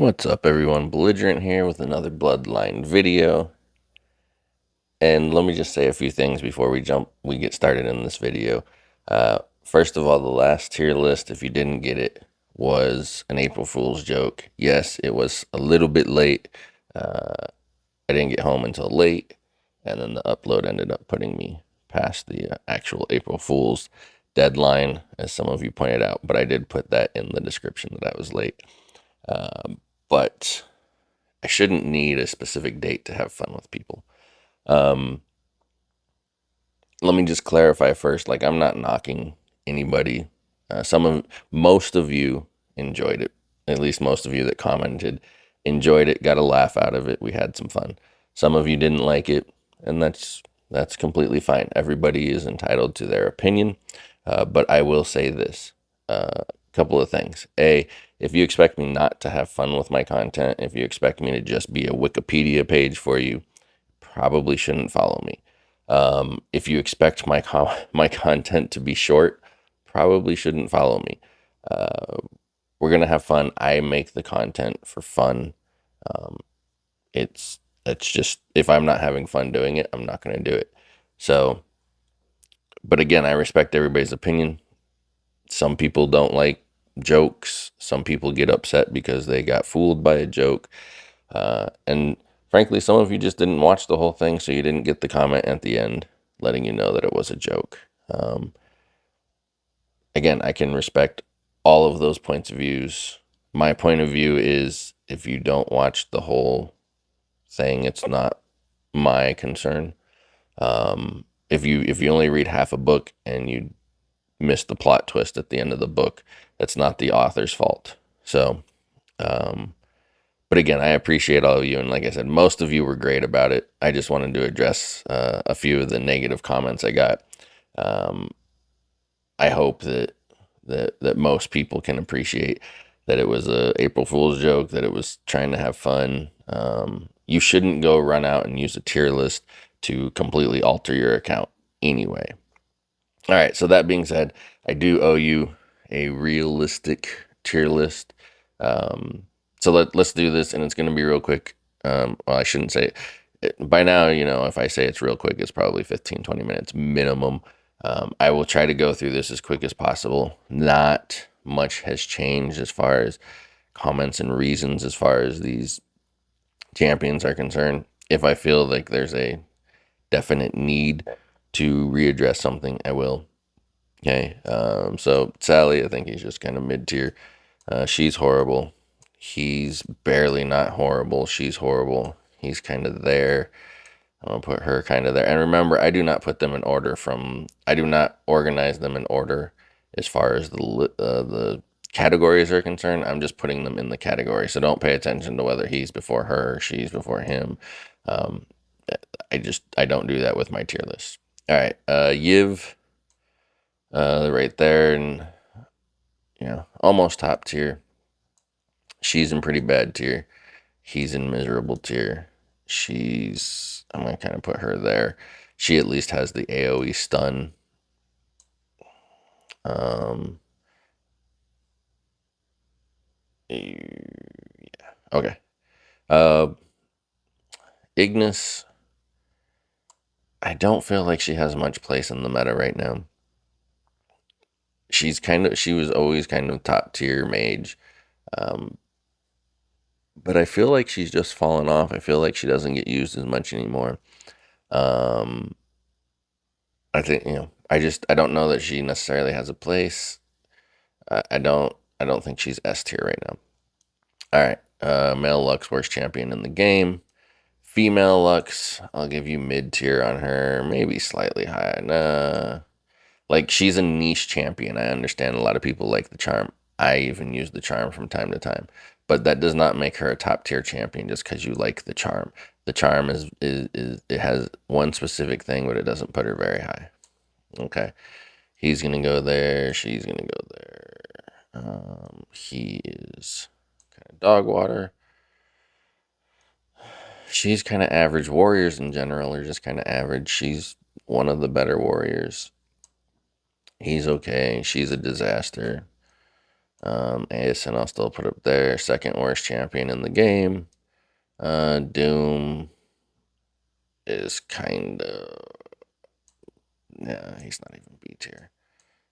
What's up, everyone? Belligerent here with another Bloodline video. And let me just say a few things before we get started in this video. First of all, the last tier list, if you didn't get it, was an April Fool's joke. Yes, it was a little bit late. I didn't get home until late, and then the upload ended up putting me past the actual April Fool's deadline, as some of you pointed out. But I did put that in the description that I was late. But I shouldn't need a specific date to have fun with people. Um, Let me just clarify first. Like, I'm not knocking anybody. Most of you enjoyed it. At least most of you that commented enjoyed it, got a laugh out of it. We had some fun. Some of you didn't like it, and that's completely fine. Everybody is entitled to their opinion. But I will say this: a couple of things. If you expect me not to have fun with my content, if you expect me to just be a Wikipedia page for you, probably shouldn't follow me. If you expect my content to be short, probably shouldn't follow me. We're gonna have fun. I make the content for fun. Um, it's just, if I'm not having fun doing it, I'm not gonna do it. So, but again, I respect everybody's opinion. Some people don't like jokes. Some people get upset because they got fooled by a joke. And frankly, some of you just didn't watch the whole thing, so you didn't get the comment at the end letting you know that it was a joke. Again, I can respect all of those points of views. My point of view is, if you don't watch the whole thing, it's not my concern. If you only read half a book and you miss the plot twist at the end of the book, that's not the author's fault. So, but again, I appreciate all of you, and like I said, most of you were great about it. I just wanted to address a few of the negative comments I got. I hope that most people can appreciate that it was a April Fool's joke, that it was trying to have fun. You shouldn't go run out and use a tier list to completely alter your account anyway. All right, so that being said, I do owe you a realistic tier list. So let's do this, and it's going to be real quick. Well, I shouldn't say it. By now, if I say it's real quick, it's probably 15, 20 minutes minimum. I will try to go through this as quick as possible. Not much has changed as far as comments and reasons as far as these champions are concerned. If I feel like there's a definite need to readdress something, I will. Okay, so Sally, I think he's just kind of mid-tier. She's horrible. He's barely not horrible. She's horrible. He's kind of there. I'm gonna put her kind of there. And remember, I do not put them in order I do not organize them in order as far as the categories are concerned. I'm just putting them in the category. So don't pay attention to whether he's before her or she's before him. Um, I don't do that with my tier list. All right, Yiv, right there, and almost top tier. She's in pretty bad tier. He's in miserable tier. I'm gonna kind of put her there. She at least has the AoE stun. Yeah. Okay. Ignis, I don't feel like she has much place in the meta right now. She was always kind of top tier mage. But I feel like she's just fallen off. I feel like she doesn't get used as much anymore. Um, I think, I don't know that she necessarily has a place. I don't think she's S tier right now. All right. Male Lux, worst champion in the game. Female Lux, I'll give you mid tier on her, maybe slightly high. Nah. Like, she's a niche champion. I understand a lot of people like the charm. I even use the charm from time to time. But that does not make her a top tier champion just because you like the charm. The charm is it has one specific thing, but it doesn't put her very high. Okay. He's gonna go there. She's gonna go there. He is kind of dog water. She's kind of average. Warriors in general are just kind of average. She's one of the better warriors. He's okay. She's a disaster. ASN I'll still put up there. Second worst champion in the game. Doom is kind of, yeah, he's not even B tier.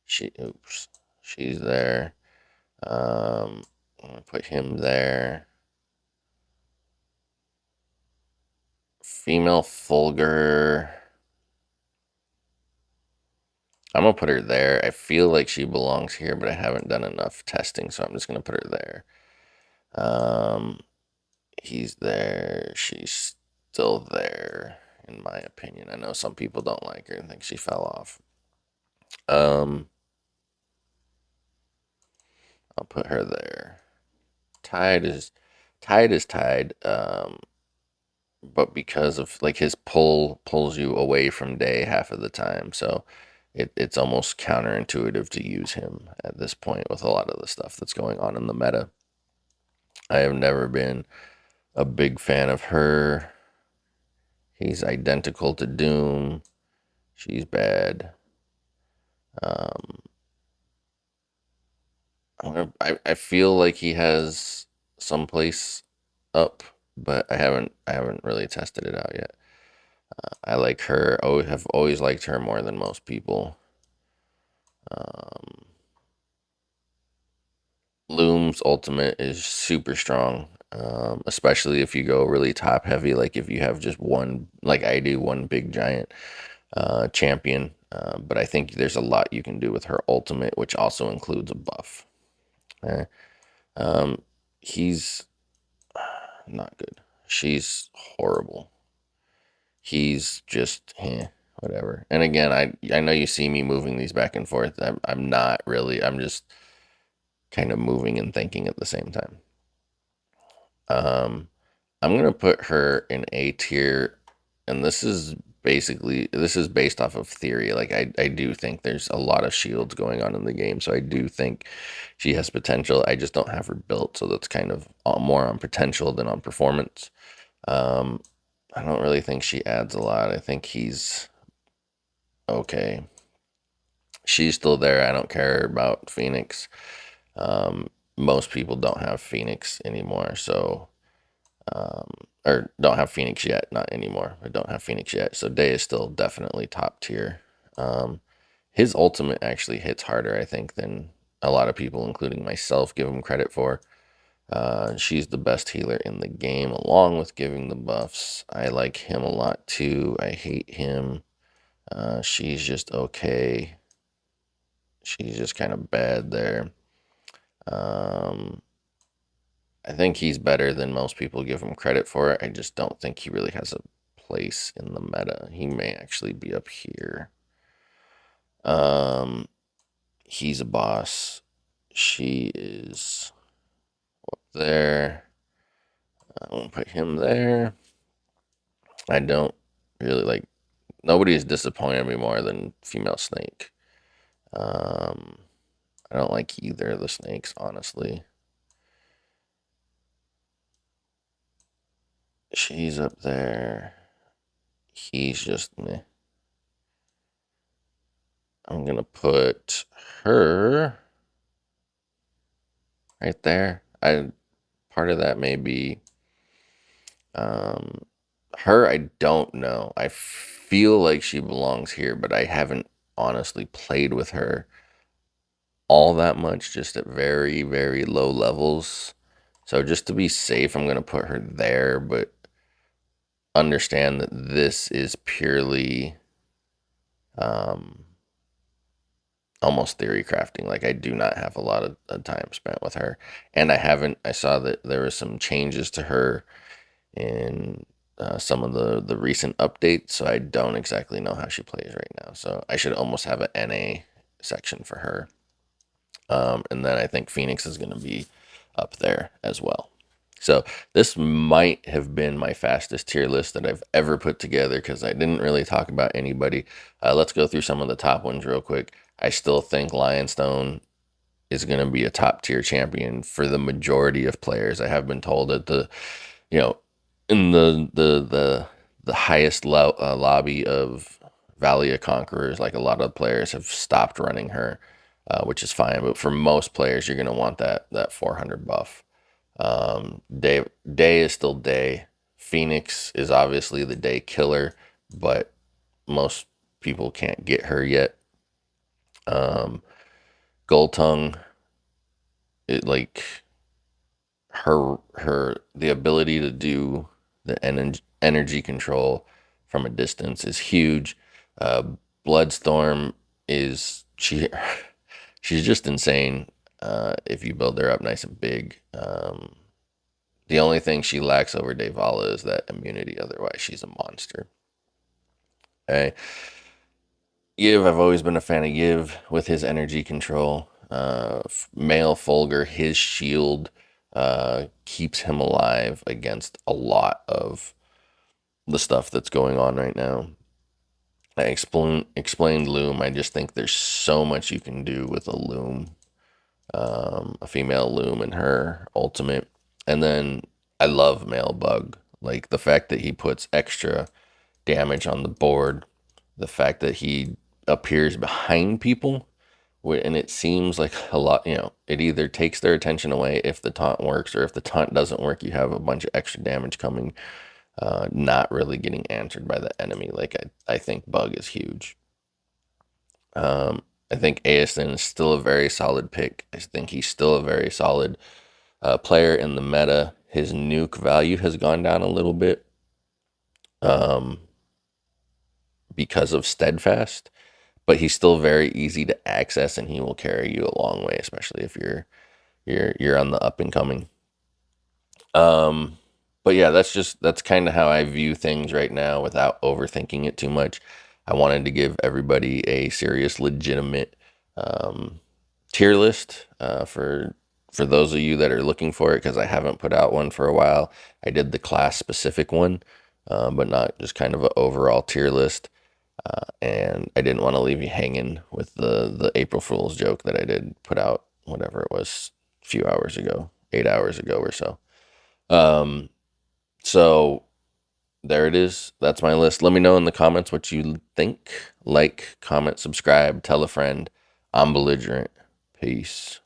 She's there. I'm gonna put him there. Female Fulgur. I'm gonna put her there. I feel like she belongs here, but I haven't done enough testing, so I'm just gonna put her there. Um, he's there. She's still there, in my opinion. I know some people don't like her and think she fell off. Um, I'll put her there. Tied is tied. But because of like his pull pulls you away from Day half of the time, so it's almost counterintuitive to use him at this point with a lot of the stuff that's going on in the meta. I have never been a big fan of her. He's identical to Doom. She's bad. Um, I feel like he has someplace up, but I haven't really tested it out yet. I like her. I have always liked her more than most people. Um, Loom's ultimate is super strong, especially if you go really top heavy. Like if you have just one, like I do, one big giant champion. But I think there's a lot you can do with her ultimate, which also includes a buff. Eh, Um, he's not good. She's horrible. He's just whatever. And again, I know you see me moving these back and forth. I'm not really. I'm just kind of moving and thinking at the same time. Um, I'm gonna put her in A tier, and this is based off of theory. Like I do think there's a lot of shields going on in the game, so I do think she has potential. I just don't have her built, so that's kind of more on potential than on performance. Um, I don't really think she adds a lot. I think he's okay. She's still there. I don't care about Phoenix. Most people don't have Phoenix anymore, so um, or don't have Phoenix yet, not anymore. I don't have Phoenix yet, so Day is still definitely top tier. Um, his ultimate actually hits harder, I think, than a lot of people, including myself, give him credit for. She's the best healer in the game, along with giving the buffs. I like him a lot too. I hate him. She's just okay. She's just kind of bad there. Um, I think he's better than most people give him credit for. I just don't think he really has a place in the meta. He may actually be up here. Um, he's a boss. She is up there. I'm gonna put him there. I don't really like. Nobody has disappointed me more than female snake. Um, I don't like either of the snakes, honestly. She's up there. He's just meh. I'm gonna put her right there. I Part of that may be um her. I don't know. I feel like she belongs here, but I haven't honestly played with her all that much, just at very, very low levels. So just to be safe, I'm gonna put her there, but understand that this is purely um almost theory crafting. Like I do not have a lot of time spent with her, and I saw that there was some changes to her in some of the recent updates, so I don't exactly know how she plays right now. So I should almost have an NA section for her. And then I think Phoenix is going to be up there as well. So this might have been my fastest tier list that I've ever put together because I didn't really talk about anybody. Let's go through some of the top ones real quick. I still think Lionstone is going to be a top tier champion for the majority of players. I have been told that you know, in the highest lobby of Valley of Conquerors, like a lot of players have stopped running her. which is fine. But for most players, you're going to want that 400 buff. Day is still Day. Phoenix is obviously the Day killer, but most people can't get her yet. Gold Tongue, it like her the ability to do the energy control from a distance is huge. Uh, Bloodstorm is she's just insane. If you build her up nice and big, the only thing she lacks over Devala is that immunity. Otherwise, she's a monster. Okay. Yiv, I've always been a fan of Yiv with his energy control. Male Fulgur, his shield keeps him alive against a lot of the stuff that's going on right now. I explained Loom. I just think there's so much you can do with a Loom, a female Loom and her ultimate. And then I love Male Bug. Like the fact that he puts extra damage on the board, the fact that he appears behind people, and it seems like a lot, it either takes their attention away if the taunt works, or if the taunt doesn't work, you have a bunch of extra damage coming, not really getting answered by the enemy. Like I think Bug is huge. I think ASN is still a very solid pick. I think he's still a very solid player in the meta. His nuke value has gone down a little bit because of Steadfast, but he's still very easy to access, and he will carry you a long way, especially if you're on the up and coming. But yeah, that's kind of how I view things right now without overthinking it too much. I wanted to give everybody a serious, legitimate tier list for those of you that are looking for it, because I haven't put out one for a while. I did the class specific one, but not just kind of an overall tier list. And I didn't want to leave you hanging with the April Fool's joke that I did put out, whatever it was, a few hours ago, 8 hours ago or so. So there it is. That's my list. Let me know in the comments what you think. Like, comment, subscribe, tell a friend. I'm Belligerent. Peace.